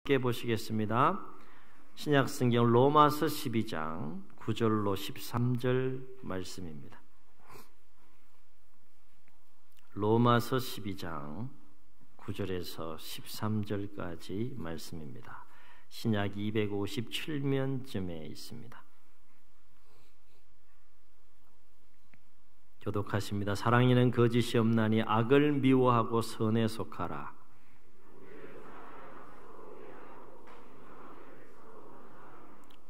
함께 보시겠습니다. 신약성경 로마서 12장 9절로 13절 말씀입니다. 로마서 12장 9절에서 13절까지 말씀입니다. 신약 257면쯤에 있습니다. 교독하십니다. 사랑이는 거짓이 없나니 악을 미워하고 선에 속하라.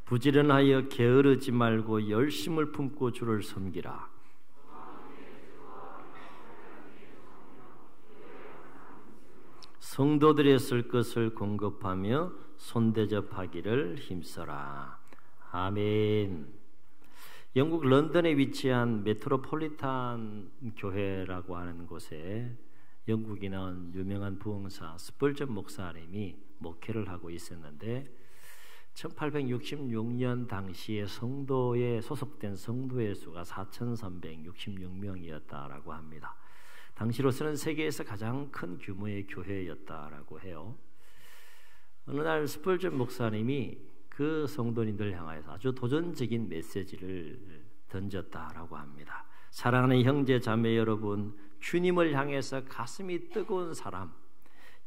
부지런하여 게으르지 말고 열심을 품고 주를 섬기라. 성도들의 쓸 것을 공급하며 손대접하기를 힘써라. 아멘. 영국 런던에 위치한 메트로폴리탄 교회라고 하는 곳에 영국에 나온 유명한 부흥사 스펄전 목사님이 목회를 하고 있었는데 1866년 당시에 성도에 소속된 성도의 수가 4,366명이었다라고 합니다. 당시로서는 세계에서 가장 큰 규모의 교회였다라고 해요. 어느 날 스펄전 목사님이 그 성도님들 향하여서 아주 도전적인 메시지를 던졌다라고 합니다. 사랑하는 형제 자매 여러분, 주님을 향해서 가슴이 뜨거운 사람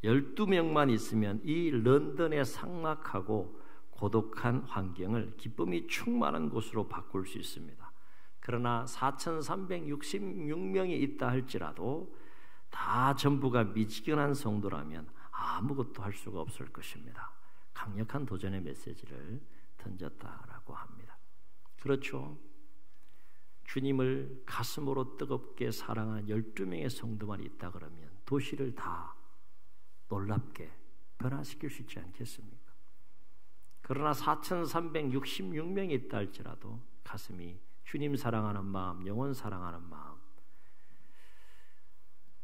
12명만 있으면 이 런던의 삭막하고 고독한 환경을 기쁨이 충만한 곳으로 바꿀 수 있습니다. 그러나 4,366명이 있다 할지라도 다 전부가 미지근한 성도라면 아무것도 할 수가 없을 것입니다. 강력한 도전의 메시지를 던졌다라고 합니다. 그렇죠. 주님을 가슴으로 뜨겁게 사랑하는 12명의 성도만 있다 그러면 도시를 다 놀랍게 변화시킬 수 있지 않겠습니까? 그러나 4,366명이 있다 할지라도 가슴이 주님 사랑하는 마음, 영혼 사랑하는 마음,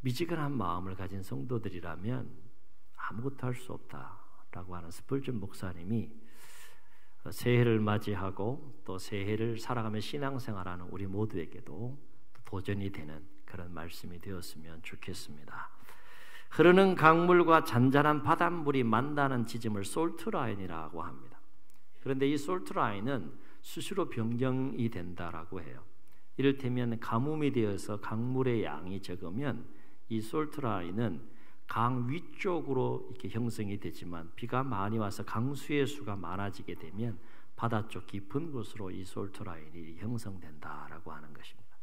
미지근한 마음을 가진 성도들이라면 아무것도 할 수 없다라고 하는 스펄전 목사님이 새해를 맞이하고 또 새해를 살아가며 신앙생활하는 우리 모두에게도 도전이 되는 그런 말씀이 되었으면 좋겠습니다. 흐르는 강물과 잔잔한 바닷물이 만나는 지점을 솔트라인이라고 합니다. 그런데 이 솔트라인은 수시로 변경이 된다라고 해요. 이를테면 가뭄이 되어서 강물의 양이 적으면 이 솔트라인은 강 위쪽으로 이렇게 형성이 되지만 비가 많이 와서 강수의 수가 많아지게 되면 바다 쪽 깊은 곳으로 이 솔트라인이 형성된다라고 하는 것입니다.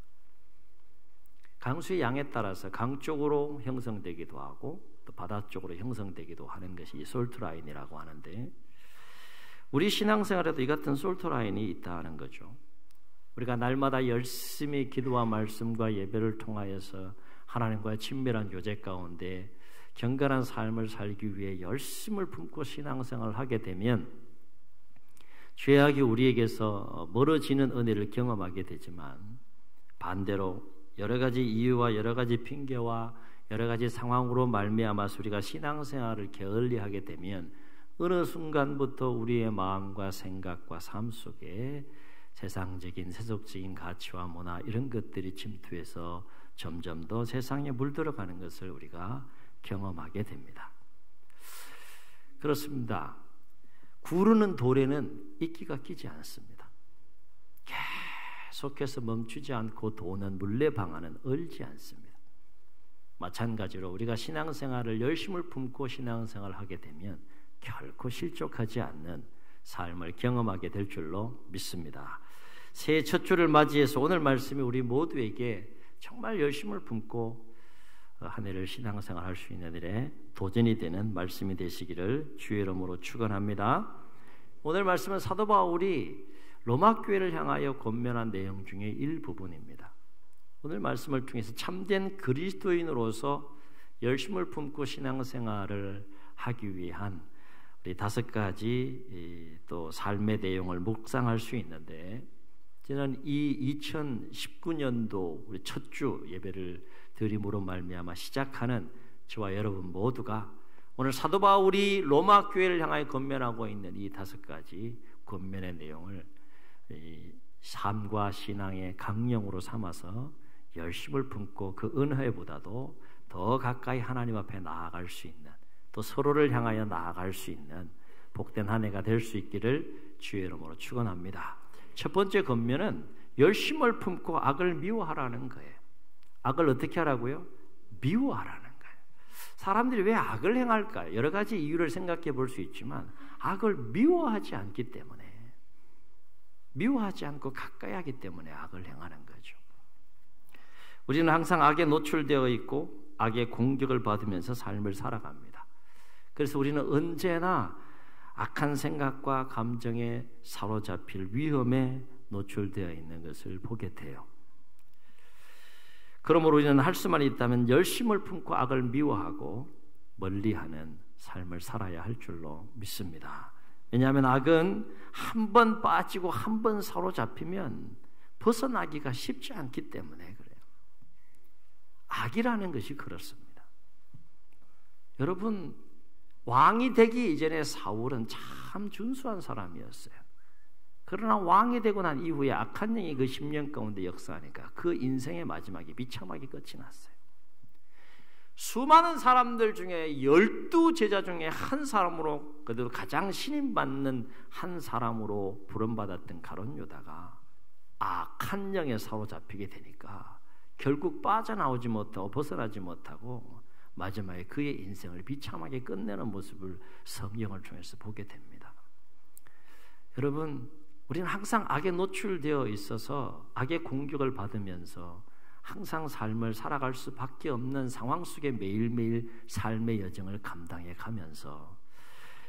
강수의 양에 따라서 강 쪽으로 형성되기도 하고 또 바다 쪽으로 형성되기도 하는 것이 이 솔트라인이라고 하는데 우리 신앙생활에도 이 같은 솔트라인이 있다는 거죠. 우리가 날마다 열심히 기도와 말씀과 예배를 통하여서 하나님과의 친밀한 교제 가운데 경건한 삶을 살기 위해 열심을 품고 신앙생활을 하게 되면 죄악이 우리에게서 멀어지는 은혜를 경험하게 되지만 반대로 여러 가지 이유와 여러 가지 핑계와 여러 가지 상황으로 말미암아서 우리가 신앙생활을 게을리하게 되면 어느 순간부터 우리의 마음과 생각과 삶 속에 세상적인 세속적인 가치와 문화 이런 것들이 침투해서 점점 더 세상에 물들어가는 것을 우리가 경험하게 됩니다. 그렇습니다. 구르는 돌에는 이끼가 끼지 않습니다. 계속해서 멈추지 않고 도는 물레방아는 얼지 않습니다. 마찬가지로 우리가 신앙생활을 열심을 품고 신앙생활을 하게 되면 결코 실족하지 않는 삶을 경험하게 될 줄로 믿습니다. 새해 첫 주를 맞이해서 오늘 말씀이 우리 모두에게 정말 열심을 품고 한 해를 신앙생활 할 수 있는 일에 도전이 되는 말씀이 되시기를 주의 이름으로 축원합니다. 오늘 말씀은 사도 바울이 로마 교회를 향하여 권면한 내용 중에 일부분입니다. 오늘 말씀을 통해서 참된 그리스도인으로서 열심을 품고 신앙생활을 하기 위한 우리 5가지 또 삶의 내용을 묵상할 수 있는데 저는 이 2019년도 우리 첫 주 예배를 드림으로 말미암아 시작하는 저와 여러분 모두가 오늘 사도 바울이 로마 교회를 향하여 권면하고 있는 이 5가지 권면의 내용을 삶과 신앙의 강령으로 삼아서 열심을 품고 그 은혜보다도 더 가까이 하나님 앞에 나아갈 수 있는 또 서로를 향하여 나아갈 수 있는 복된 한 해가 될 수 있기를 주의 이름으로 축원합니다. 첫 번째 권면은 열심을 품고 악을 미워하라는 거예요. 악을 어떻게 하라고요? 미워하라는 거예요. 사람들이 왜 악을 행할까요? 여러 가지 이유를 생각해 볼 수 있지만 악을 미워하지 않기 때문에, 미워하지 않고 가까이 하기 때문에 악을 행하는 거죠. 우리는 항상 악에 노출되어 있고 악의 공격을 받으면서 삶을 살아갑니다. 그래서 우리는 언제나 악한 생각과 감정에 사로잡힐 위험에 노출되어 있는 것을 보게 돼요. 그러므로 우리는 할 수만 있다면 열심을 품고 악을 미워하고 멀리하는 삶을 살아야 할 줄로 믿습니다. 왜냐하면 악은 한 번 빠지고 한 번 사로잡히면 벗어나기가 쉽지 않기 때문에 그래요. 악이라는 것이 그렇습니다. 여러분, 왕이 되기 이전에 사울은 참 준수한 사람이었어요. 그러나 왕이 되고 난 이후에 악한 영이 그 10년 가운데 역사하니까 그 인생의 마지막이 비참하게 끝이 났어요. 수많은 사람들 중에 12제자 중에 한 사람으로, 그래도 가장 신임받는 한 사람으로 부름받았던 가룟 유다가 악한 영에 사로잡히게 되니까 결국 빠져나오지 못하고 벗어나지 못하고 마지막에 그의 인생을 비참하게 끝내는 모습을 성경을 통해서 보게 됩니다. 여러분, 우리는 항상 악에 노출되어 있어서 악의 공격을 받으면서 항상 삶을 살아갈 수밖에 없는 상황 속에 매일매일 삶의 여정을 감당해 가면서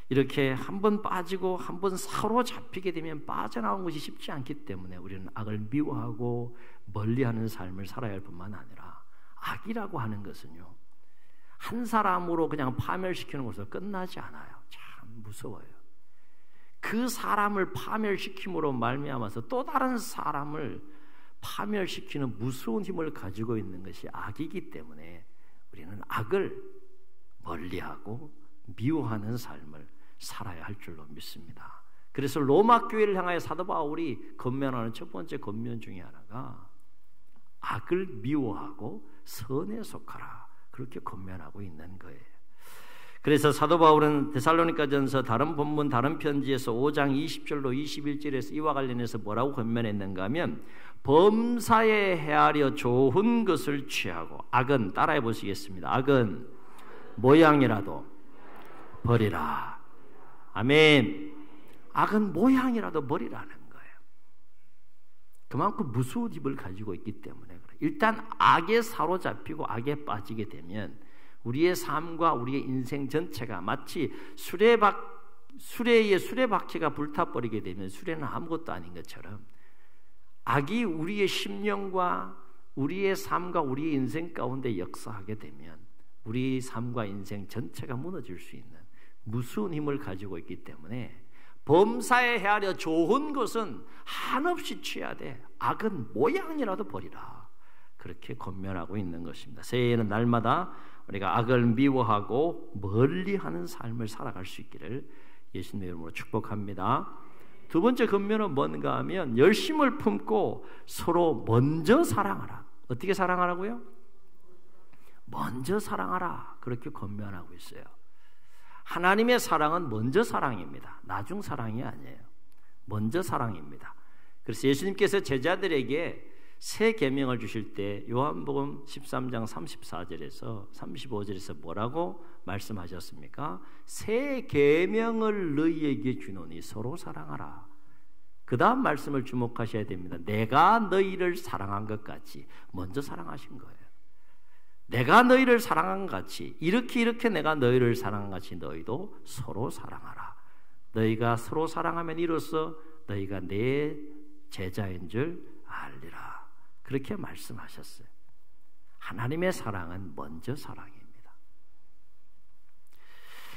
이렇게 한 번 빠지고 한 번 사로잡히게 되면 빠져나오는 것이 쉽지 않기 때문에 우리는 악을 미워하고 멀리하는 삶을 살아야 할 뿐만 아니라 악이라고 하는 것은요, 한 사람으로 그냥 파멸시키는 것으로 끝나지 않아요. 참 무서워요. 그 사람을 파멸시킴으로 말미암아서 또 다른 사람을 파멸시키는 무서운 힘을 가지고 있는 것이 악이기 때문에 우리는 악을 멀리하고 미워하는 삶을 살아야 할 줄로 믿습니다. 그래서 로마 교회를 향하여 사도 바울이 권면하는 첫 번째 권면 중에 하나가 악을 미워하고 선에 속하라, 그렇게 권면하고 있는 거예요. 그래서 사도 바울은 데살로니가전서 다른 본문 다른 편지에서 5장 20절로 21절에서 이와 관련해서 뭐라고 권면했는가 하면, 범사에 헤아려 좋은 것을 취하고, 악은 따라해 보시겠습니다. 악은 모양이라도 버리라. 아멘. 악은 모양이라도 버리라는 거예요. 그만큼 무서운 힘을 가지고 있기 때문에 그래요. 일단 악에 사로잡히고 악에 빠지게 되면 우리의 삶과 우리의 인생 전체가 마치 수레의 수레바퀴가 불타버리게 되면 수레는 아무것도 아닌 것처럼 악이 우리의 심령과 우리의 삶과 우리의 인생 가운데 역사하게 되면 우리 삶과 인생 전체가 무너질 수 있는 무서운 힘을 가지고 있기 때문에 범사에 헤아려 좋은 것은 한없이 취해야 돼. 악은 모양이라도 버리라. 그렇게 권면하고 있는 것입니다. 새해에는 날마다 우리가 악을 미워하고 멀리하는 삶을 살아갈 수 있기를 예수님의 이름으로 축복합니다. 두 번째 권면은 뭔가 하면 열심을 품고 서로 먼저 사랑하라. 어떻게 사랑하라고요? 먼저 사랑하라. 그렇게 권면하고 있어요. 하나님의 사랑은 먼저 사랑입니다. 나중 사랑이 아니에요. 먼저 사랑입니다. 그래서 예수님께서 제자들에게 새 계명을 주실 때 요한복음 13장 34절에서 35절에서 뭐라고 말씀하셨습니까? 새 계명을 너희에게 주노니 서로 사랑하라. 그 다음 말씀을 주목하셔야 됩니다. 내가 너희를 사랑한 것 같이 먼저 사랑하신 거예요. 내가 너희를 사랑한 것 같이 이렇게 내가 너희를 사랑한 것 같이 너희도 서로 사랑하라. 너희가 서로 사랑하면 이로써 너희가 내 제자인 줄 알리라. 그렇게 말씀하셨어요. 하나님의 사랑은 먼저 사랑입니다.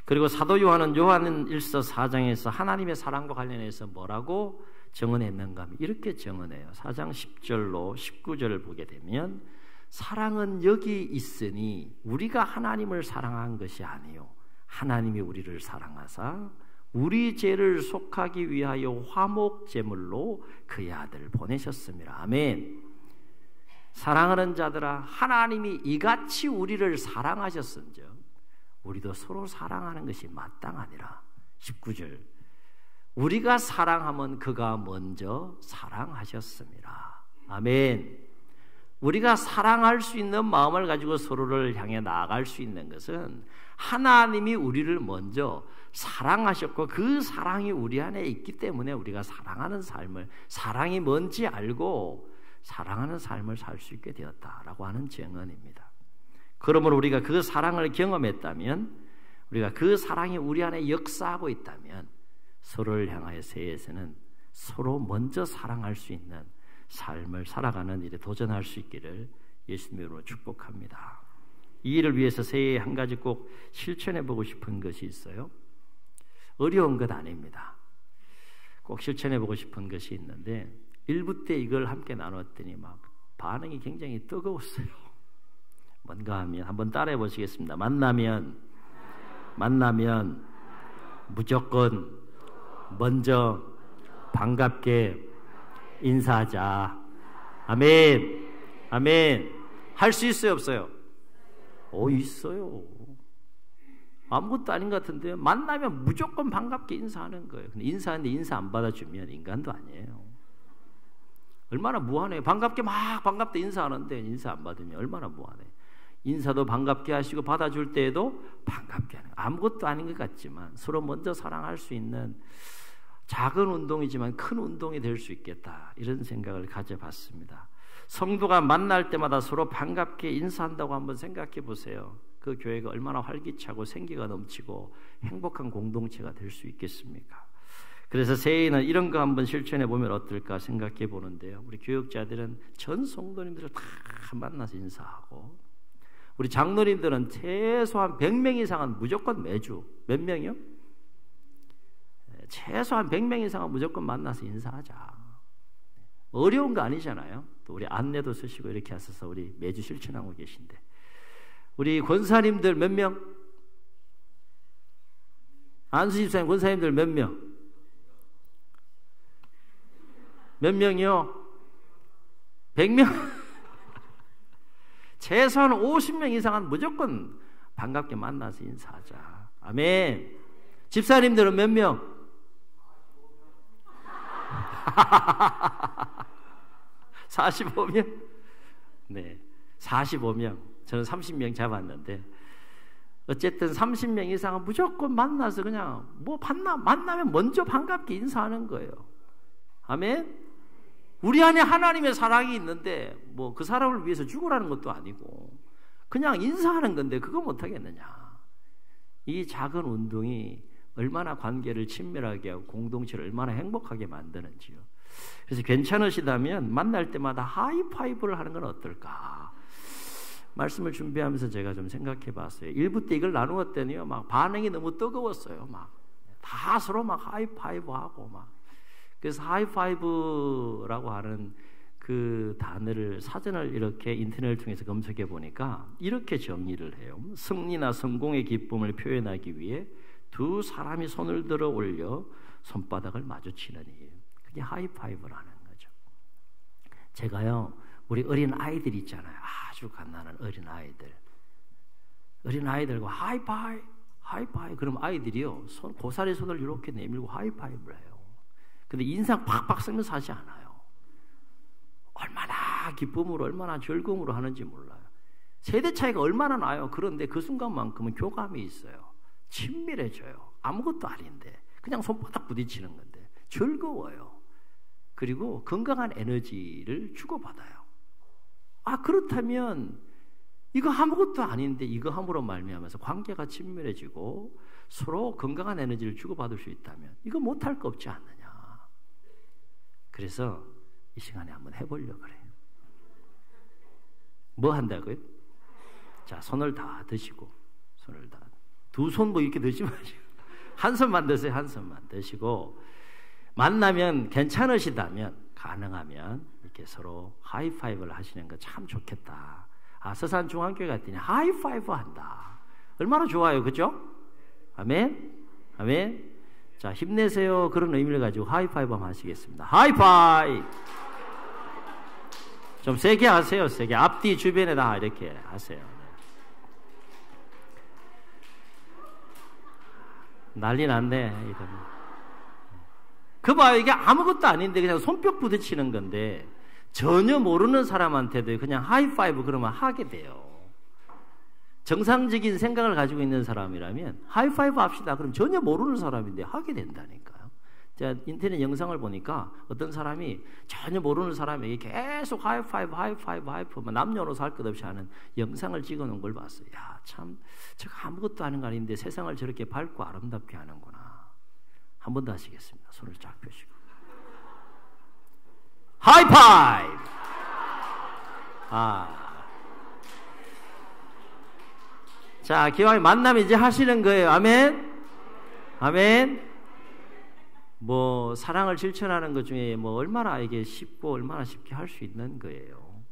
그리고 사도 요한은 요한 1서 4장에서 하나님의 사랑과 관련해서 뭐라고 정언했는가 하면 이렇게 정언해요. 4장 10절로 19절을 보게 되면 사랑은 여기 있으니 우리가 하나님을 사랑한 것이 아니요 하나님이 우리를 사랑하사 우리 죄를 속하기 위하여 화목 제물로 그의 아들을 보내셨습니다. 아멘. 사랑하는 자들아, 하나님이 이같이 우리를 사랑하셨은즉 우리도 서로 사랑하는 것이 마땅하니라. 19절 우리가 사랑하면 그가 먼저 사랑하셨습니다. 아멘. 우리가 사랑할 수 있는 마음을 가지고 서로를 향해 나아갈 수 있는 것은 하나님이 우리를 먼저 사랑하셨고 그 사랑이 우리 안에 있기 때문에 우리가 사랑하는 삶을, 사랑이 뭔지 알고 사랑하는 삶을 살 수 있게 되었다라고 하는 증언입니다. 그러므로 우리가 그 사랑을 경험했다면, 우리가 그 사랑이 우리 안에 역사하고 있다면 서로를 향하여 새해에서는 서로 먼저 사랑할 수 있는 삶을 살아가는 일에 도전할 수 있기를 예수님의 이름으로 축복합니다. 이 일을 위해서 새해에 한 가지 꼭 실천해 보고 싶은 것이 있어요. 어려운 것 아닙니다. 꼭 실천해 보고 싶은 것이 있는데 1부 때 이걸 함께 나눴더니 막 반응이 굉장히 뜨거웠어요. 뭔가 하면 한번 따라해 보시겠습니다. 만나면 무조건 먼저 반갑게 인사하자. 아멘. 아멘. 할 수 있어요, 없어요? 있어요. 아무것도 아닌 것 같은데 만나면 무조건 반갑게 인사하는 거예요. 근데 인사하는데 인사 안 받아주면 인간도 아니에요. 얼마나 무한해요. 반갑게 막 반갑게 인사하는데 인사 안 받으면 얼마나 무한해요. 인사도 반갑게 하시고 받아줄 때에도 반갑게 하는 거예요. 아무것도 아닌 것 같지만 서로 먼저 사랑할 수 있는 작은 운동이지만 큰 운동이 될 수 있겠다, 이런 생각을 가져봤습니다. 성도가 만날 때마다 서로 반갑게 인사한다고 한번 생각해 보세요. 그 교회가 얼마나 활기차고 생기가 넘치고 행복한 공동체가 될 수 있겠습니까? 그래서 새해에는 이런 거 한번 실천해 보면 어떨까 생각해 보는데요. 우리 교육자들은 전 성도님들을 다 만나서 인사하고, 우리 장로님들은 최소한 100명 이상은 무조건 매주, 몇 명이요? 최소한 100명 이상은 무조건 만나서 인사하자. 어려운 거 아니잖아요. 또 우리 안내도 쓰시고 이렇게 하셔서 우리 매주 실천하고 계신데, 우리 권사님들 몇 명? 안수 집사님 권사님들 몇 명? 몇 명이요? 100명? 최소한 50명 이상은 무조건 반갑게 만나서 인사하자. 아멘. 집사님들은 몇 명? 45명? 네, 45명. 저는 30명 잡았는데 어쨌든 30명 이상은 무조건 만나서 그냥 만나면 먼저 반갑게 인사하는 거예요. 아멘. 우리 안에 하나님의 사랑이 있는데 그 사람을 위해서 죽으라는 것도 아니고 그냥 인사하는 건데 그거 못하겠느냐. 이 작은 운동이 얼마나 관계를 친밀하게 하고 공동체를 얼마나 행복하게 만드는지요. 그래서 괜찮으시다면 만날 때마다 하이파이브를 하는 건 어떨까? 말씀을 준비하면서 제가 좀 생각해 봤어요. 1부 때 이걸 나누었더니요, 막 반응이 너무 뜨거웠어요. 다 서로 하이파이브 하고 그래서 하이파이브라고 하는 그 단어를, 사전을 이렇게 인터넷을 통해서 검색해 보니까 이렇게 정의를 해요. 승리나 성공의 기쁨을 표현하기 위해 두 사람이 손을 들어 올려 손바닥을 마주치는 일, 그게 하이파이브라는 거죠. 제가요, 우리 어린 아이들 있잖아요. 아주 갓난한 어린 아이들과 하이파이브 그럼 아이들이요, 고사리 손을 이렇게 내밀고 하이파이브를 해요. 근데 인상 팍팍 쓰면서 하지 않아요. 얼마나 기쁨으로, 얼마나 즐거움으로 하는지 몰라요. 세대 차이가 얼마나 나요. 그런데 그 순간만큼은 교감이 있어요. 친밀해져요. 아무것도 아닌데 그냥 손바닥 부딪히는 건데 즐거워요. 그리고 건강한 에너지를 주고받아요. 그렇다면 이거 아무것도 아닌데 이거 함으로 말미암아서 관계가 친밀해지고 서로 건강한 에너지를 주고받을 수 있다면 이거 못할 거 없지 않느냐. 그래서 이 시간에 한번 해보려고 그래요. 뭐 한다고요? 자, 손을 다 드시고, 손을 다, 두 손 이렇게 드지 마시고 한 손만 드세요. 한 손만 드시고, 만나면 괜찮으시다면 가능하면 이렇게 서로 하이파이브를 하시는 거 참 좋겠다. 서산 중앙교회 갔더니 하이파이브 한다. 얼마나 좋아요, 그죠? 아멘, 아멘. 자, 힘내세요. 그런 의미를 가지고 하이파이브 한번 하시겠습니다. 하이파이브. 좀 세게 하세요. 세게. 앞뒤 주변에다 이렇게 하세요. 난리 났네. 그 봐요. 이게 아무것도 아닌데 그냥 손뼉 부딪히는 건데 전혀 모르는 사람한테도 그냥 하이파이브 그러면 하게 돼요. 정상적인 생각을 가지고 있는 사람이라면 하이파이브 합시다. 그럼 전혀 모르는 사람인데 하게 된다니까요. 제가 인터넷 영상을 보니까 어떤 사람이 전혀 모르는 사람에게 계속 하이파이브 남녀노소 할 것 없이 하는 영상을 찍어놓은 걸 봤어요. 야, 참 제가 아무것도 아닌 거 아닌데 세상을 저렇게 밝고 아름답게 하는구나. 한 번 더 하시겠습니다. 손을 쫙 펴시고 하이파이브. 자, 기왕에 만남 이제 하시는 거예요. 아멘. 아멘. 뭐 사랑을 실천하는 것 중에 뭐 얼마나 이게 쉽고 얼마나 쉽게 할 수 있는 거예요.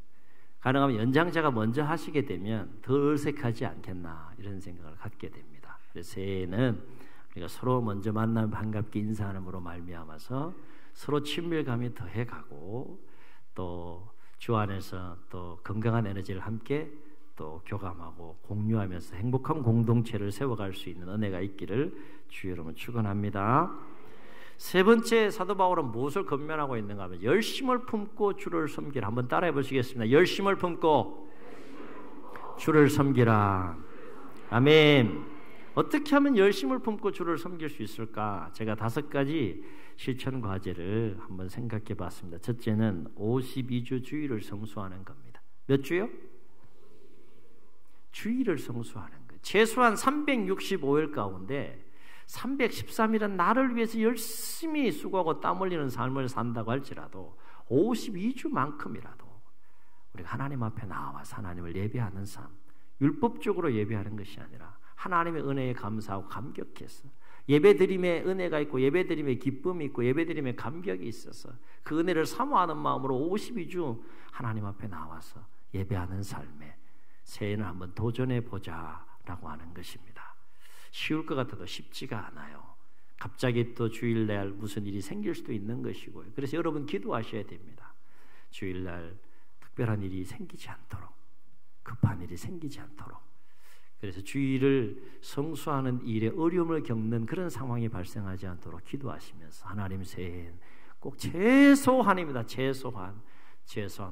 가능하면 연장자가 먼저 하시게 되면 더 어색하지 않겠나 이런 생각을 갖게 됩니다. 그래서 새해에는 우리가 서로 먼저 만나면 반갑게 인사하는으로 말미암아서 서로 친밀감이 더해가고 또 주 안에서 또 건강한 에너지를 함께 또 교감하고 공유하면서 행복한 공동체를 세워갈 수 있는 은혜가 있기를 주 여러분 축원합니다. 세 번째 사도 바울은 무엇을 권면하고 있는가 하면 열심을 품고 주를 섬기라. 한번 따라해 보시겠습니다. 열심을 품고 주를 섬기라. 아멘. 어떻게 하면 열심을 품고 주를 섬길 수 있을까? 제가 5가지 실천 과제를 한번 생각해 봤습니다. 첫째는 52주 주일을 성수하는 겁니다. 몇 주요? 주일을 성수하는 거예요. 최소한 365일 가운데 313일은 나를 위해서 열심히 수고하고 땀 흘리는 삶을 산다고 할지라도 52주만큼이라도 우리가 하나님 앞에 나와서 하나님을 예배하는 삶, 율법적으로 예배하는 것이 아니라 하나님의 은혜에 감사하고 감격해서 예배드림에 은혜가 있고 예배드림에 기쁨이 있고 예배드림에 감격이 있어서 그 은혜를 사모하는 마음으로 52주 하나님 앞에 나와서 예배하는 삶에 새해는 한번 도전해 보자라고 하는 것입니다. 쉬울 것 같아도 쉽지가 않아요. 갑자기 또 주일날 무슨 일이 생길 수도 있는 것이고요. 그래서 여러분 기도하셔야 됩니다. 주일날 특별한 일이 생기지 않도록, 급한 일이 생기지 않도록. 그래서 주일을 성수하는 일에 어려움을 겪는 그런 상황이 발생하지 않도록 기도하시면서 하나님 새해엔 꼭 최소한입니다. 최소한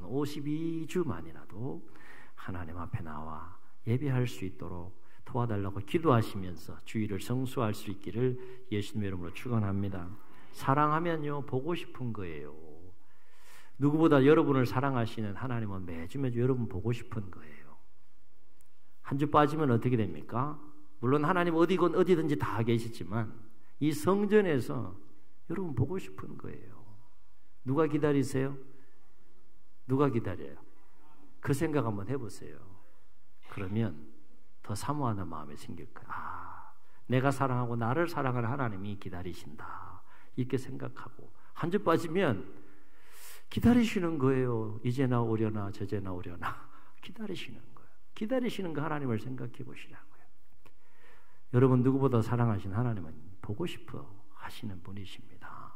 52주만이라도 하나님 앞에 나와 예배할 수 있도록 도와달라고 기도하시면서 주일을 성수할 수 있기를 예수님의 이름으로 축원합니다. 사랑하면요 보고 싶은 거예요. 누구보다 여러분을 사랑하시는 하나님은 매주 여러분 보고 싶은 거예요. 한 주 빠지면 어떻게 됩니까? 물론 하나님 어디든지 다 계시지만 이 성전에서 여러분 보고 싶은 거예요. 누가 기다리세요? 누가 기다려요? 그 생각 한번 해보세요. 그러면 더 사모하는 마음이 생길 거예요. 내가 사랑하고 나를 사랑하는 하나님이 기다리신다. 이렇게 생각하고 한 주 빠지면 기다리시는 거예요. 이제나 오려나 저제나 오려나 기다리시는 거예요. 기다리시는 거 하나님을 생각해 보시라고요. 여러분 누구보다 사랑하신 하나님은 보고 싶어 하시는 분이십니다.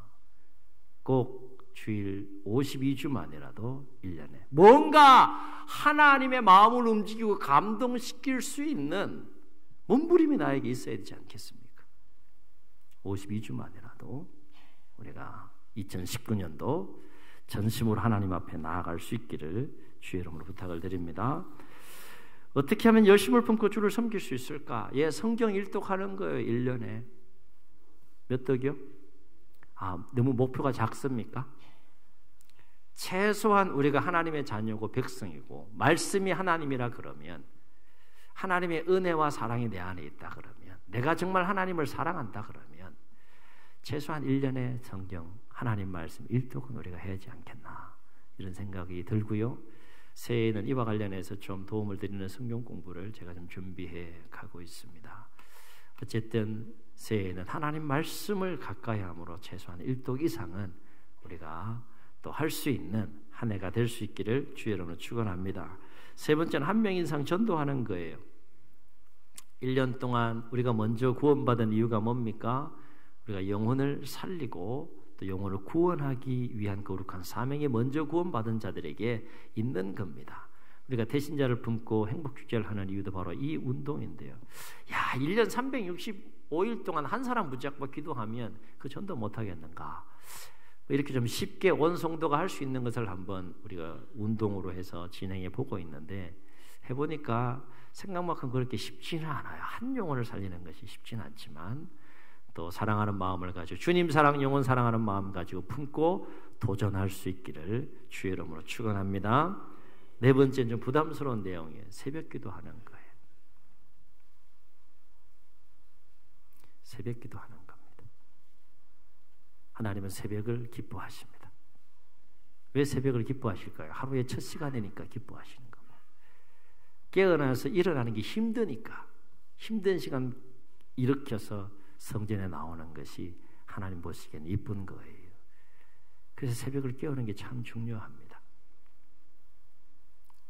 꼭 주일 52주만이라도 1년에 뭔가 하나님의 마음을 움직이고 감동시킬 수 있는 몸부림이 나에게 있어야 되지 않겠습니까? 52주만이라도 우리가 2019년도 전심으로 하나님 앞에 나아갈 수 있기를 주의 이름으로 부탁을 드립니다. 어떻게 하면 열심을 품고 주를 섬길 수 있을까? 성경 일독하는 거예요. 1년에 몇 덕이요? 너무 목표가 작습니까? 최소한 우리가 하나님의 자녀고 백성이고 말씀이 하나님이라 그러면 하나님의 은혜와 사랑이 내 안에 있다 그러면 내가 정말 하나님을 사랑한다 그러면 최소한 1년에 성경 하나님 말씀 일독은 우리가 해야지 않겠나 이런 생각이 들고요. 새해에는 이와 관련해서 좀 도움을 드리는 성경 공부를 제가 좀 준비해 가고 있습니다. 어쨌든 새해에는 하나님 말씀을 가까이 함으로 최소한 1독 이상은 우리가 또 할 수 있는 한 해가 될 수 있기를 주의 이름으로 축원합니다. 세 번째는 한 명 이상 전도하는 거예요. 1년 동안 우리가 먼저 구원받은 이유가 뭡니까? 우리가 영혼을 살리고 또 영혼을 구원하기 위한 거룩한 사명이 먼저 구원받은 자들에게 있는 겁니다. 우리가 대신자를 품고 행복축제를 하는 이유도 바로 이 운동인데요. 1년 5일 동안 한 사람 붙잡고 기도하면 그 전도 못 하겠는가? 이렇게 좀 쉽게 온 성도가 할 수 있는 것을 한번 우리가 운동으로 해서 진행해 보고 있는데, 해보니까 생각만큼 그렇게 쉽지는 않아요. 한 영혼을 살리는 것이 쉽지는 않지만, 또 사랑하는 마음을 가지고 주님 사랑, 영혼 사랑하는 마음 가지고 품고 도전할 수 있기를 주의 이름으로 축원합니다. 네 번째는 좀 부담스러운 내용이에요. 새벽 기도하는 거예요. 새벽 기도하는 겁니다. 하나님은 새벽을 기뻐하십니다. 왜 새벽을 기뻐하실까요? 하루의 첫 시간이니까 기뻐하시는 거고, 깨어나서 일어나는 게 힘드니까, 힘든 시간 일으켜서 성전에 나오는 것이 하나님 보시기에는 이쁜 거예요. 그래서 새벽을 깨우는 게 참 중요합니다.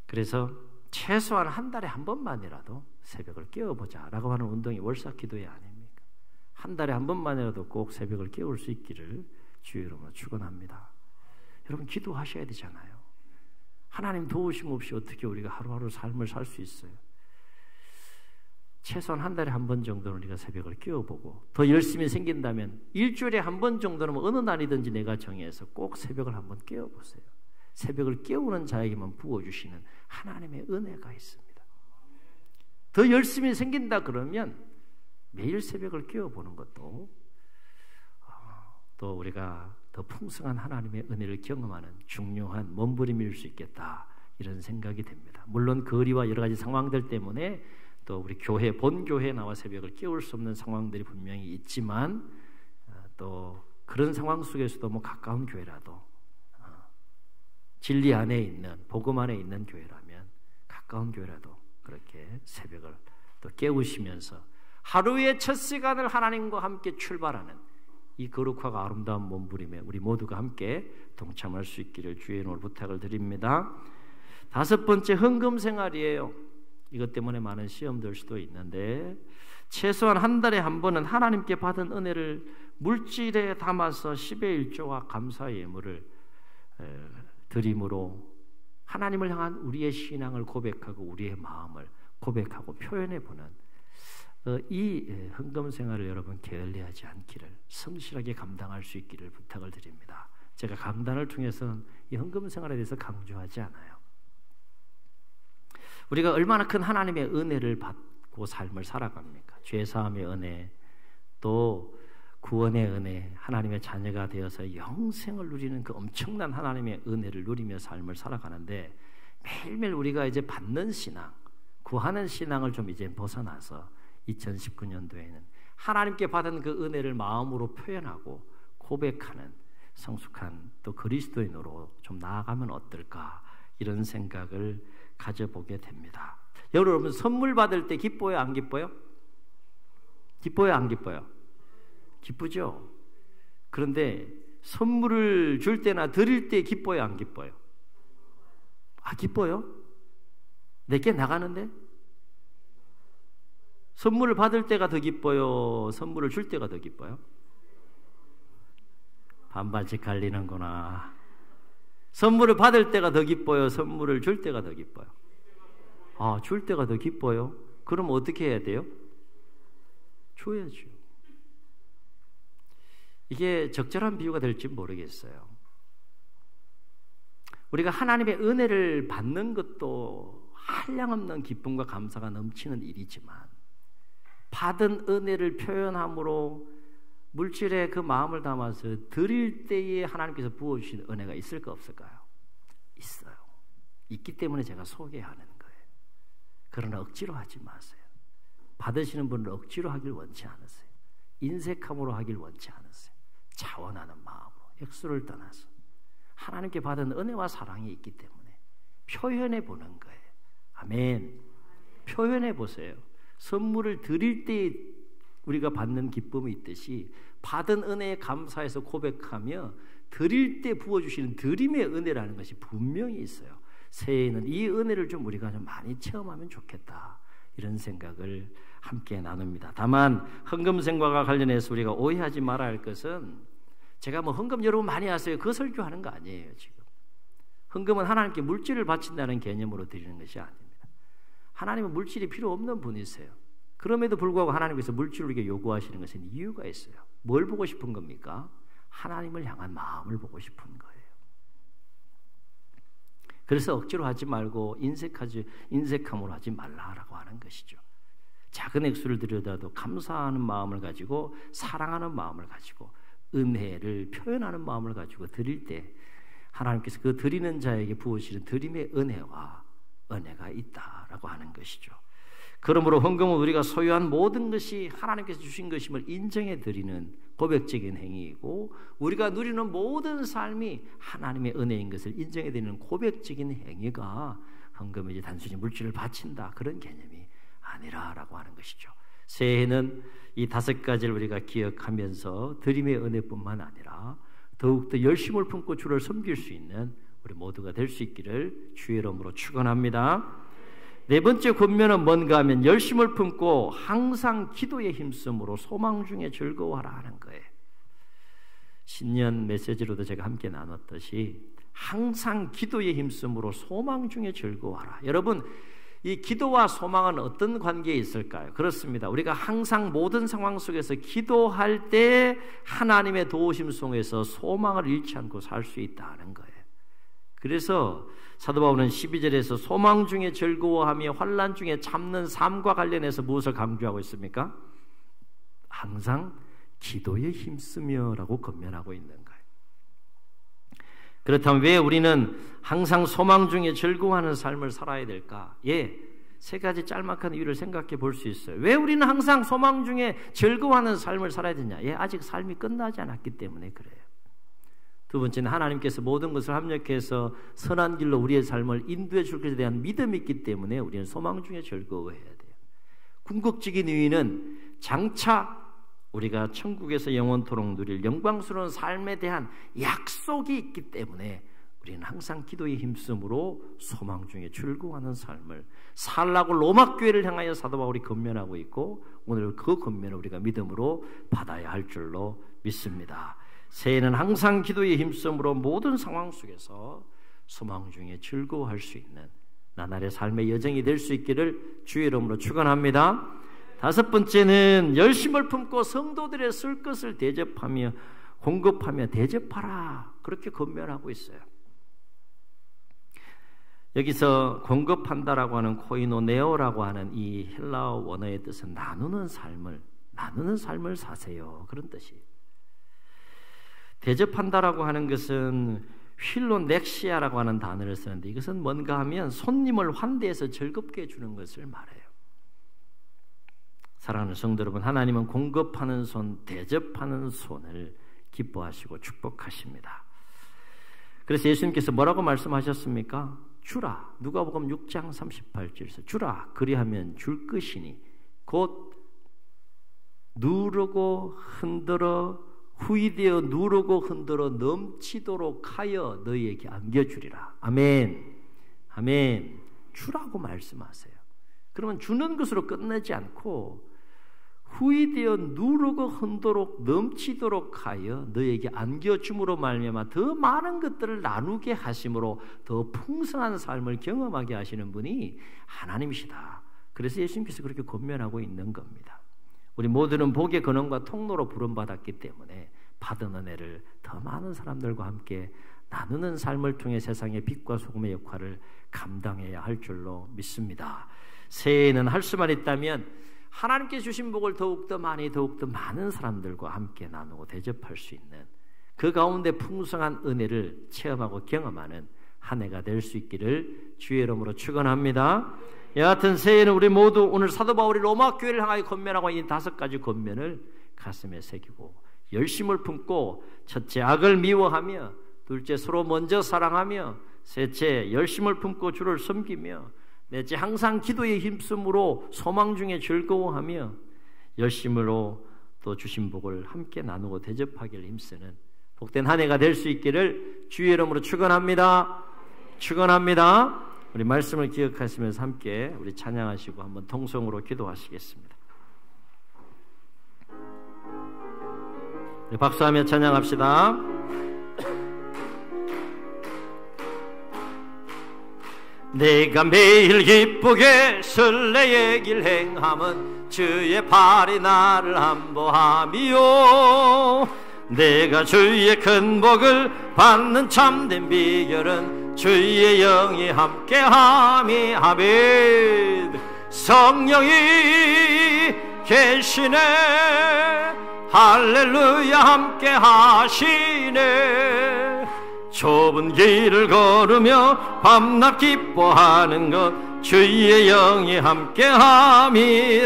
그래서 최소한 한 달에 한 번만이라도 새벽을 깨워보자 라고 하는 운동이 월삭기도회 아닙니까? 한 달에 한 번만이라도 꼭 새벽을 깨울 수 있기를 주의 이름으로 축원합니다. 여러분, 기도하셔야 되잖아요. 하나님 도우심 없이 어떻게 우리가 하루하루 삶을 살 수 있어요? 최소한 한 달에 한 번 정도는 우리가 새벽을 깨워보고, 더 열심히 생긴다면 일주일에 한 번 정도는 어느 날이든지 내가 정해서 꼭 새벽을 한번 깨워보세요. 새벽을 깨우는 자에게만 부어주시는 하나님의 은혜가 있습니다. 더 열심히 생긴다 그러면 매일 새벽을 깨워보는 것도 또 우리가 더 풍성한 하나님의 은혜를 경험하는 중요한 몸부림일 수 있겠다, 이런 생각이 됩니다. 물론 거리와 여러 가지 상황들 때문에 또 우리 교회, 본교회에 나와 새벽을 깨울 수 없는 상황들이 분명히 있지만, 또 그런 상황 속에서도 뭐 가까운 교회라도, 진리 안에 있는, 복음 안에 있는 교회라면 가까운 교회라도 그렇게 새벽을 또 깨우시면서 하루의 첫 시간을 하나님과 함께 출발하는 이 거룩하고 아름다운 몸부림에 우리 모두가 함께 동참할 수 있기를 주의 이름으로 부탁을 드립니다. 다섯 번째, 헌금 생활이에요. 이것 때문에 많은 시험 들 수도 있는데, 최소한 한 달에 한 번은 하나님께 받은 은혜를 물질에 담아서 10의 1조와 감사의 예물을 드림으로 하나님을 향한 우리의 신앙을 고백하고 우리의 마음을 고백하고 표현해보는 이 헌금 생활을 여러분 게을리하지 않기를, 성실하게 감당할 수 있기를 부탁을 드립니다. 제가 강단을 통해서는 이 헌금 생활에 대해서 강조하지 않아요. 우리가 얼마나 큰 하나님의 은혜를 받고 삶을 살아갑니까? 죄사함의 은혜, 또 구원의 은혜, 하나님의 자녀가 되어서 영생을 누리는 그 엄청난 하나님의 은혜를 누리며 삶을 살아가는데, 매일매일 우리가 이제 받는 신앙, 구하는 신앙을 좀 이제 벗어나서 2019년도에는 하나님께 받은 그 은혜를 마음으로 표현하고 고백하는 성숙한 또 그리스도인으로 좀 나아가면 어떨까, 이런 생각을 가져보게 됩니다. 여러분, 선물 받을 때 기뻐요, 안 기뻐요? 기뻐요, 안 기뻐요? 기쁘죠? 그런데 선물을 줄 때나 드릴 때 기뻐요, 안 기뻐요? 아, 기뻐요? 내게 나가는데? 선물을 받을 때가 더 기뻐요? 선물을 줄 때가 더 기뻐요? 반반씩 갈리는구나. 선물을 받을 때가 더 기뻐요? 선물을 줄 때가 더 기뻐요? 아, 줄 때가 더 기뻐요? 그럼 어떻게 해야 돼요? 줘야죠. 이게 적절한 비유가 될지 모르겠어요. 우리가 하나님의 은혜를 받는 것도 한량없는 기쁨과 감사가 넘치는 일이지만, 받은 은혜를 표현함으로 물질에 그 마음을 담아서 드릴 때에 하나님께서 부어주신 은혜가 있을까 없을까요? 있어요. 있기 때문에 제가 소개하는 거예요. 그러나 억지로 하지 마세요. 받으시는 분을 억지로 하길 원치 않으세요. 인색함으로 하길 원치 않으세요. 자원하는 마음으로, 액수를 떠나서 하나님께 받은 은혜와 사랑이 있기 때문에 표현해 보는 거예요. 아멘. 표현해 보세요. 선물을 드릴 때 우리가 받는 기쁨이 있듯이 받은 은혜에 감사해서 고백하며 드릴 때 부어주시는 드림의 은혜라는 것이 분명히 있어요. 새해에는 이 은혜를 좀 우리가 좀 많이 체험하면 좋겠다, 이런 생각을 함께 나눕니다. 다만 헌금생과가 관련해서 우리가 오해하지 말아야 할 것은, 제가 뭐 헌금 여러분 많이 하세요, 그 설교하는 거 아니에요. 지금 헌금은 하나님께 물질을 바친다는 개념으로 드리는 것이 아닙니다. 하나님은 물질이 필요 없는 분이세요. 그럼에도 불구하고 하나님께서 물질을 우리에게 요구하시는 것은 이유가 있어요. 뭘 보고 싶은 겁니까? 하나님을 향한 마음을 보고 싶은 거예요. 그래서 억지로 하지 말고 인색함으로 하지 말라라고 하는 것이죠. 작은 액수를 드려도 감사하는 마음을 가지고 사랑하는 마음을 가지고 은혜를 표현하는 마음을 가지고 드릴 때 하나님께서 그 드리는 자에게 부으시는 드림의 은혜가 있다라고 하는 것이죠. 그러므로 헌금은 우리가 소유한 모든 것이 하나님께서 주신 것임을 인정해 드리는 고백적인 행위이고, 우리가 누리는 모든 삶이 하나님의 은혜인 것을 인정해 드리는 고백적인 행위가 헌금이지 단순히 물질을 바친다 그런 개념이 아니라라고 하는 것이죠. 새해에는 이 5가지를 우리가 기억하면서 드림의 은혜뿐만 아니라 더욱더 열심을 품고 주를 섬길 수 있는 우리 모두가 될 수 있기를 주의 이름으로 축원합니다. 네 번째 권면은 뭔가 하면 열심을 품고 항상 기도에 힘쓰므로 소망 중에 즐거워하라 하는 거예요. 신년 메시지로도 제가 함께 나눴듯이 항상 기도에 힘쓰므로 소망 중에 즐거워하라. 여러분, 이 기도와 소망은 어떤 관계에 있을까요? 그렇습니다. 우리가 항상 모든 상황 속에서 기도할 때 하나님의 도우심 속에서 소망을 잃지 않고 살 수 있다는 거예요. 그래서 사도 바울은 12절에서 소망 중에 즐거워하며 환난 중에 참는 삶과 관련해서 무엇을 강조하고 있습니까? 항상 기도에 힘쓰며라고 권면하고 있는 거예요. 그렇다면 왜 우리는 항상 소망 중에 즐거워하는 삶을 살아야 될까? 세 가지 짤막한 이유를 생각해 볼 수 있어요. 왜 우리는 항상 소망 중에 즐거워하는 삶을 살아야 되냐? 아직 삶이 끝나지 않았기 때문에 그래요. 두 번째는 하나님께서 모든 것을 합력해서 선한 길로 우리의 삶을 인도해 줄 것에 대한 믿음이 있기 때문에 우리는 소망 중에 즐거워해야 돼요. 궁극적인 의의는 장차 우리가 천국에서 영원토록 누릴 영광스러운 삶에 대한 약속이 있기 때문에 우리는 항상 기도에 힘쓰므로 소망 중에 즐거워하는 삶을 살라고 로마 교회를 향하여 사도 바울이 권면하고 있고, 오늘 그 권면을 우리가 믿음으로 받아야 할 줄로 믿습니다. 새해는 항상 기도에 힘쓰므로 모든 상황 속에서 소망 중에 즐거워할 수 있는 나날의 삶의 여정이 될 수 있기를 주의 이름으로 축원합니다. 다섯 번째는 열심을 품고 성도들의 쓸 것을 대접하며 공급하며 대접하라, 그렇게 권면하고 있어요. 여기서 공급한다라고 하는 코이노네오라고 하는 이 헬라어 원어의 뜻은 나누는 삶을 사세요, 그런 뜻이에요. 대접한다라고 하는 것은 휠로넥시아라고 하는 단어를 쓰는데, 이것은 뭔가 하면 손님을 환대해서 즐겁게 해주는 것을 말해요. 사랑하는 성도 여러분, 하나님은 공급하는 손, 대접하는 손을 기뻐하시고 축복하십니다. 그래서 예수님께서 뭐라고 말씀하셨습니까? 주라. 누가복음 6장 38절에서 주라, 그리하면 줄 것이니 곧 누르고 흔들어 후이되어 누르고 흔들어 넘치도록 하여 너희에게 안겨주리라. 아멘. 아멘. 주라고 말씀하세요. 그러면 주는 것으로 끝내지 않고 후이되어 누르고 흔들어 넘치도록 하여 너희에게 안겨줌으로 말미암아 더 많은 것들을 나누게 하심으로 더 풍성한 삶을 경험하게 하시는 분이 하나님이시다. 그래서 예수님께서 그렇게 권면하고 있는 겁니다. 우리 모두는 복의 근원과 통로로 부름받았기 때문에 받은 은혜를 더 많은 사람들과 함께 나누는 삶을 통해 세상의 빛과 소금의 역할을 감당해야 할 줄로 믿습니다. 새해에는 할 수만 있다면 하나님께 주신 복을 더욱더 많은 사람들과 함께 나누고 대접할 수 있는, 그 가운데 풍성한 은혜를 체험하고 경험하는 한 해가 될 수 있기를 주의 이름으로 축원합니다. 여하튼 새해에는 우리 모두 오늘 사도 바울이 로마 교회를 향하여 권면하고 이 5가지 권면을 가슴에 새기고 열심을 품고, 첫째 악을 미워하며, 둘째 서로 먼저 사랑하며, 셋째 열심을 품고 주를 섬기며, 넷째 항상 기도에 힘쓰므로 소망 중에 즐거워하며, 열심으로 또 주신 복을 함께 나누고 대접하기를 힘쓰는 복된 한 해가 될 수 있기를 주의 이름으로 축원합니다. 축원합니다. 우리 말씀을 기억하시면서 함께 우리 찬양하시고 한번 통성으로 기도하시겠습니다. 박수하며 찬양합시다. 내가 매일 기쁘게 설레의 길 행함은 주의 팔이 나를 안보함이요. 내가 주의 큰 복을 받는 참된 비결은 주의 영이 함께함이. 아멘. 성령이 계시네. 할렐루야. 함께 하시네. 좁은 길을 걸으며 밤낮 기뻐하는 것 주의 영이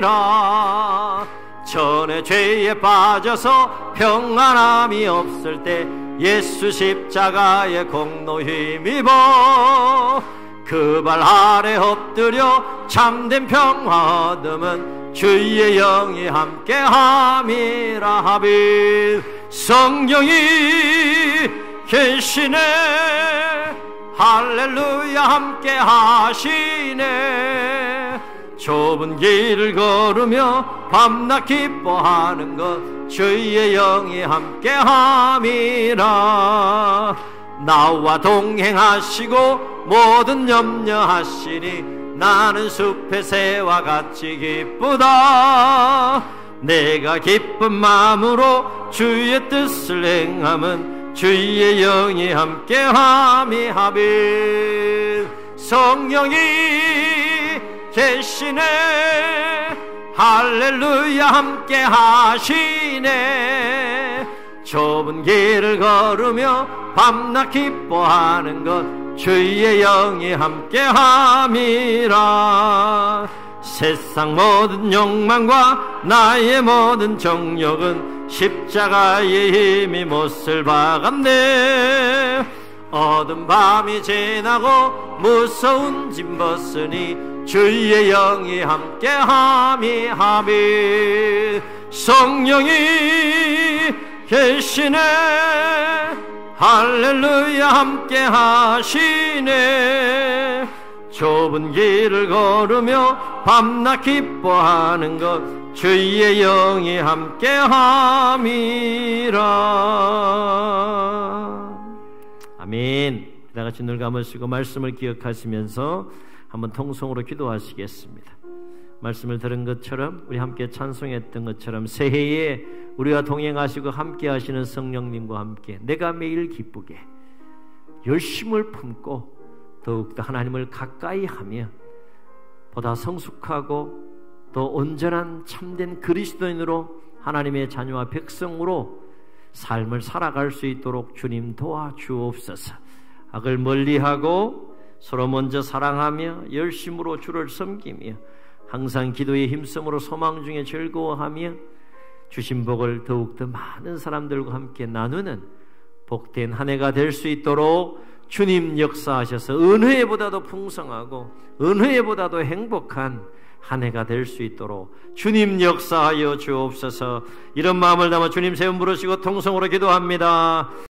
함께함이라. 전에 죄에 빠져서 평안함이 없을 때 예수 십자가의 공로 힘입어 그 발 아래 엎드려 참된 평화 얻음은 주의 영이 함께함이라. 하빈. 성령이 계시네. 할렐루야. 함께 하시네. 좁은 길을 걸으며 밤낮 기뻐하는 것 주의 영이 함께함이라. 나와 동행하시고 모든 염려하시니 나는 숲의 새와 같이 기쁘다. 내가 기쁜 마음으로 주의 뜻을 행함은 주의 영이 함께함이. 하빈. 성령이 계시네. 할렐루야. 함께 하시네. 좁은 길을 걸으며 밤낮 기뻐하는 것 주의 영이 함께함이라. 세상 모든 욕망과 나의 모든 정욕은 십자가의 힘이 못을 박았네. 어두운 밤이 지나고 무서운 짐 벗으니 주의 영이 함께함이. 하빈. 성령이 계시네. 할렐루야. 함께 하시네. 좁은 길을 걸으며 밤낮 기뻐하는 것 주의 영이 함께함이라. 아멘. 다 같이 눈을 감으시고 말씀을 기억하시면서 한번 통성으로 기도하시겠습니다. 말씀을 들은 것처럼 우리 함께 찬송했던 것처럼 새해에 우리와 동행하시고 함께 하시는 성령님과 함께 내가 매일 기쁘게 열심을 품고 더욱더 하나님을 가까이 하며 보다 성숙하고 또 온전한 참된 그리스도인으로 하나님의 자녀와 백성으로 삶을 살아갈 수 있도록 주님 도와주옵소서. 악을 멀리하고 서로 먼저 사랑하며 열심으로 주를 섬기며 항상 기도에 힘쓰므로 소망 중에 즐거워하며 주신 복을 더욱더 많은 사람들과 함께 나누는 복된 한 해가 될 수 있도록 주님 역사하셔서 은혜보다도 풍성하고 은혜보다도 행복한 한 해가 될 수 있도록 주님 역사하여 주옵소서. 이런 마음을 담아 주님 세 번 부르시고 통성으로 기도합니다.